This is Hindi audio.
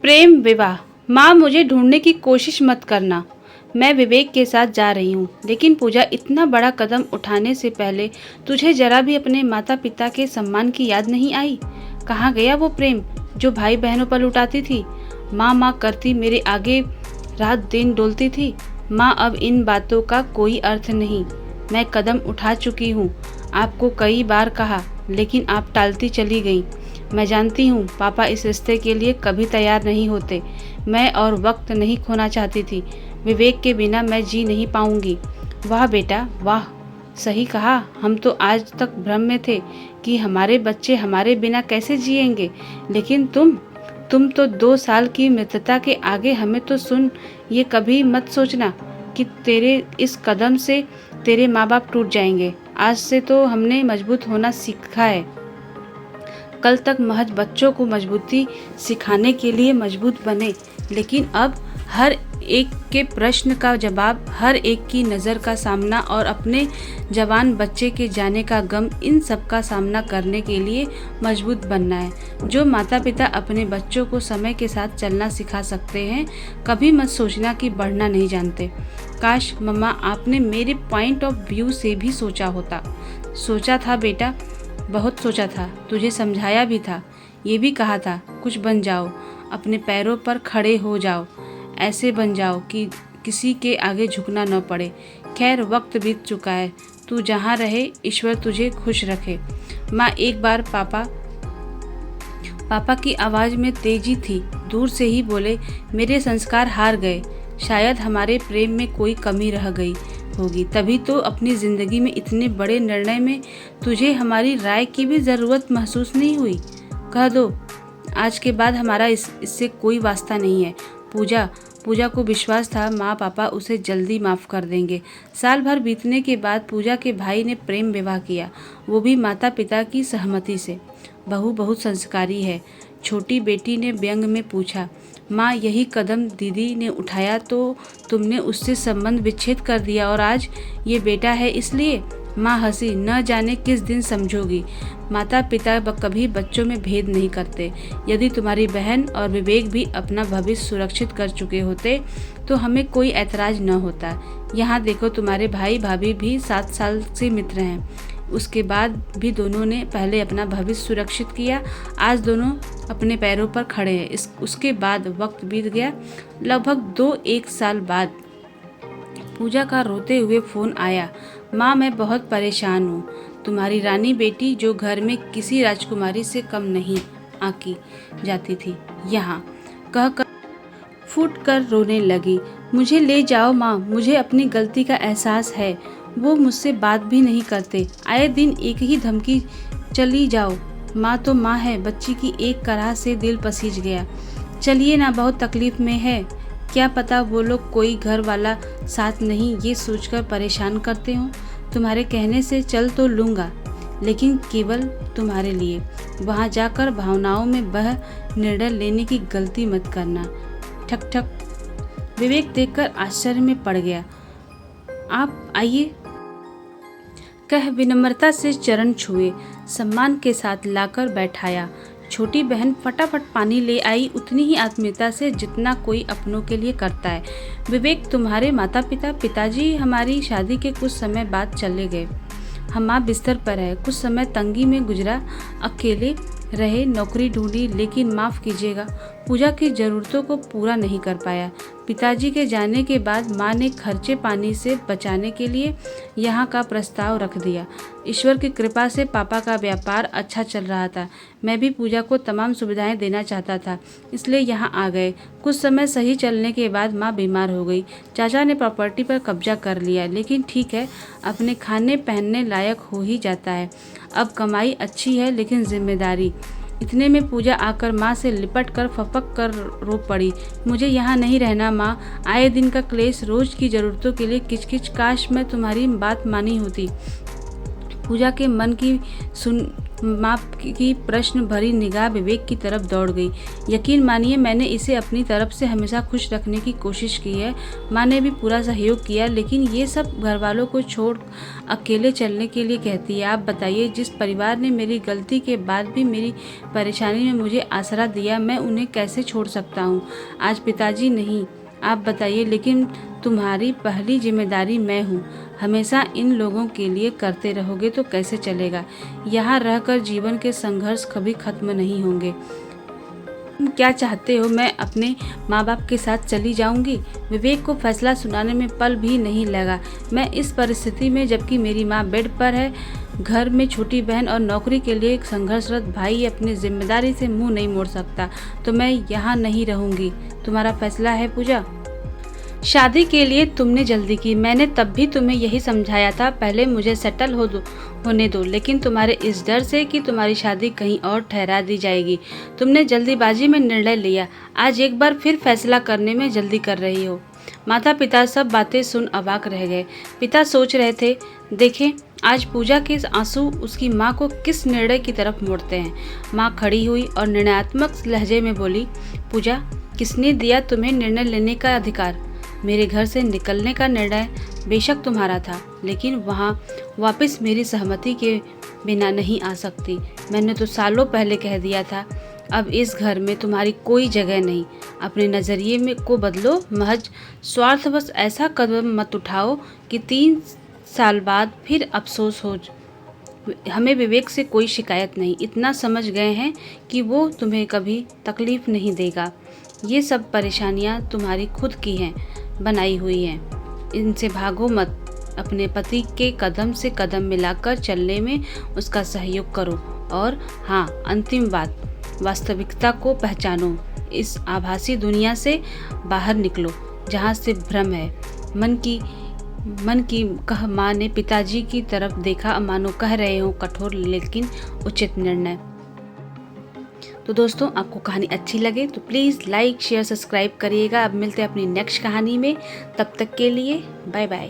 प्रेम विवाह। माँ, मुझे ढूंढने की कोशिश मत करना। मैं विवेक के साथ जा रही हूँ। लेकिन पूजा, इतना बड़ा कदम उठाने से पहले तुझे जरा भी अपने माता पिता के सम्मान की याद नहीं आई? कहाँ गया वो प्रेम जो भाई बहनों पर लुटाती थी? माँ माँ करती मेरे आगे रात दिन डोलती थी। माँ, अब इन बातों का कोई अर्थ नहीं। मैं कदम उठा चुकी हूँ। आपको कई बार कहा, लेकिन आप टालती चली गई। मैं जानती हूँ पापा इस रिश्ते के लिए कभी तैयार नहीं होते। मैं और वक्त नहीं खोना चाहती थी। विवेक के बिना मैं जी नहीं पाऊंगी। वाह बेटा वाह, सही कहा। हम तो आज तक भ्रम में थे कि हमारे बच्चे हमारे बिना कैसे जिएंगे। लेकिन तुम तो 2 साल की मृतता के आगे हमें तो सुन। ये कभी मत सोचना कि तेरे इस कदम से तेरे माँ बाप टूट जाएंगे। आज से तो हमने मजबूत होना सीखा है। कल तक महज बच्चों को मजबूती सिखाने के लिए मजबूत बने, लेकिन अब हर एक के प्रश्न का जवाब, हर एक की नज़र का सामना और अपने जवान बच्चे के जाने का गम, इन सब का सामना करने के लिए मजबूत बनना है। जो माता पिता अपने बच्चों को समय के साथ चलना सिखा सकते हैं, कभी मत सोचना कि बढ़ना नहीं जानते। काश मम्मा, आपने मेरे पॉइंट ऑफ व्यू से भी सोचा होता। सोचा था बेटा, बहुत सोचा था। तुझे समझाया भी था, ये भी कहा था कुछ बन जाओ, अपने पैरों पर खड़े हो जाओ, ऐसे बन जाओ कि किसी के आगे झुकना न पड़े। खैर, वक्त बीत चुका है। तू जहाँ रहे, ईश्वर तुझे खुश रखे। माँ, एक बार पापा की आवाज़ में तेजी थी। दूर से ही बोले, मेरे संस्कार हार गए। शायद हमारे प्रेम में कोई कमी रह गई होगी, तभी तो अपनी ज़िंदगी में इतने बड़े निर्णय में तुझे हमारी राय की भी ज़रूरत महसूस नहीं हुई। कह दो, आज के बाद हमारा इससे कोई वास्ता नहीं है। पूजा को विश्वास था माँ पापा उसे जल्दी माफ़ कर देंगे। साल भर बीतने के बाद पूजा के भाई ने प्रेम विवाह किया, वो भी माता पिता की सहमति से। बहू बहुत संस्कारी है, छोटी बेटी ने व्यंग में पूछा। माँ, यही कदम दीदी ने उठाया तो तुमने उससे संबंध विच्छेद कर दिया, और आज ये बेटा है इसलिए? माँ हंसी। न जाने किस दिन समझोगी, माता पिता कभी बच्चों में भेद नहीं करते। यदि तुम्हारी बहन और विवेक भी अपना भविष्य सुरक्षित कर चुके होते तो हमें कोई ऐतराज न होता। यहाँ देखो, तुम्हारे भाई भाभी भी 7 साल से मित्र हैं। उसके बाद भी दोनों ने पहले अपना भविष्य सुरक्षित किया। आज दोनों अपने पैरों पर खड़े हैं। उसके बाद वक्त बीत गया। लगभग 2-1 साल बाद पूजा का रोते हुए फ़ोन आया। माँ, मैं बहुत परेशान हूँ। तुम्हारी रानी बेटी, जो घर में किसी राजकुमारी से कम नहीं आंकी जाती थी, यहाँ कहकर फूट कर रोने लगी। मुझे ले जाओ माँ, मुझे अपनी गलती का एहसास है। वो मुझसे बात भी नहीं करते, आए दिन एक ही धमकी, चली जाओ। माँ तो माँ है, बच्ची की एक कराह से दिल पसीज गया। चलिए ना, बहुत तकलीफ में है। क्या पता वो लोग कोई घर वाला साथ नहीं, ये सोचकर परेशान करते हो। तुम्हारे कहने से चल तो लूँगा, लेकिन केवल तुम्हारे लिए। वहाँ जाकर भावनाओं में बह निर्णय लेने की गलती मत करना। ठक ठक। विवेक देखकर आश्चर्य में पड़ गया। आप आइए, कह विनम्रता से चरण छुए, सम्मान के साथ लाकर बैठाया। छोटी बहन फटाफट पानी ले आई, उतनी ही आत्मीयता से जितना कोई अपनों के लिए करता है। विवेक, तुम्हारे माता पिताजी हमारी शादी के कुछ समय बाद चले गए। हम माँ बिस्तर पर है। कुछ समय तंगी में गुजरा, अकेले रहे, नौकरी ढूंढी, लेकिन माफ़ कीजिएगा, पूजा की ज़रूरतों को पूरा नहीं कर पाया। पिताजी के जाने के बाद माँ ने खर्चे पानी से बचाने के लिए यहाँ का प्रस्ताव रख दिया। ईश्वर की कृपा से पापा का व्यापार अच्छा चल रहा था। मैं भी पूजा को तमाम सुविधाएं देना चाहता था, इसलिए यहाँ आ गए। कुछ समय सही चलने के बाद माँ बीमार हो गई। चाचा ने प्रॉपर्टी पर कब्जा कर लिया, लेकिन ठीक है, अपने खाने पहनने लायक हो ही जाता है। अब कमाई अच्छी है, लेकिन जिम्मेदारी। इतने में पूजा आकर माँ से लिपट कर फपक कर रो पड़ी। मुझे यहाँ नहीं रहना माँ, आए दिन का क्लेश, रोज की ज़रूरतों के लिए किचकिच। काश मैं तुम्हारी बात मानी होती। पूजा के मन की माँ की प्रश्न भरी निगाह विवेक की तरफ दौड़ गई। यकीन मानिए, मैंने इसे अपनी तरफ से हमेशा खुश रखने की कोशिश की है। माँ ने भी पूरा सहयोग किया, लेकिन ये सब घर वालों को छोड़ अकेले चलने के लिए कहती है। आप बताइए, जिस परिवार ने मेरी गलती के बाद भी मेरी परेशानी में मुझे आसरा दिया, मैं उन्हें कैसे छोड़ सकता हूँ? आज पिताजी नहीं, आप बताइए, लेकिन तुम्हारी पहली जिम्मेदारी मैं हूँ। हमेशा इन लोगों के लिए करते रहोगे तो कैसे चलेगा? यहाँ रहकर जीवन के संघर्ष कभी खत्म नहीं होंगे। तुम क्या चाहते हो, मैं अपने माँ बाप के साथ चली जाऊंगी? विवेक को फैसला सुनाने में पल भी नहीं लगा। मैं इस परिस्थिति में, जबकि मेरी माँ बेड पर है, घर में छोटी बहन और नौकरी के लिए एक संघर्षरत भाई अपनी जिम्मेदारी से मुंह नहीं मोड़ सकता, तो मैं यहाँ नहीं रहूंगी। तुम्हारा फैसला है पूजा। शादी के लिए तुमने जल्दी की, मैंने तब भी तुम्हें यही समझाया था, पहले मुझे सेटल होने दो, लेकिन तुम्हारे इस डर से कि तुम्हारी शादी कहीं और ठहरा दी जाएगी, तुमने जल्दीबाजी में निर्णय लिया। आज एक बार फिर फैसला करने में जल्दी कर रही हो। माता पिता सब बातें सुन अवाक रह गए। पिता सोच रहे थे, देखें आज पूजा के आंसू उसकी माँ को किस निर्णय की तरफ मोड़ते हैं। माँ खड़ी हुई और निर्णयात्मक लहजे में बोली, पूजा, किसने दिया तुम्हें निर्णय लेने का अधिकार? मेरे घर से निकलने का निर्णय बेशक तुम्हारा था, लेकिन वहाँ वापस मेरी सहमति के बिना नहीं आ सकती। मैंने तो सालों पहले कह दिया था। अब इस घर में तुम्हारी कोई जगह नहीं। अपने नज़रिए में को बदलो, महज स्वार्थवश ऐसा कदम मत उठाओ कि 3 साल बाद फिर अफसोस हो। हमें विवेक से कोई शिकायत नहीं, इतना समझ गए हैं कि वो तुम्हें कभी तकलीफ नहीं देगा। ये सब परेशानियाँ तुम्हारी खुद की हैं, बनाई हुई हैं। इनसे भागो मत। अपने पति के कदम से कदम मिलाकर चलने में उसका सहयोग करो। और हाँ, अंतिम बात, वास्तविकता को पहचानो। इस आभासी दुनिया से बाहर निकलो जहाँ से भ्रम है। मन की कह माँ ने पिताजी की तरफ देखा, मानो कह रहे हो कठोर लेकिन उचित निर्णय। तो दोस्तों, आपको कहानी अच्छी लगे तो प्लीज़ लाइक शेयर सब्सक्राइब करिएगा। अब मिलते हैं अपनी नेक्स्ट कहानी में, तब तक के लिए बाय बाय।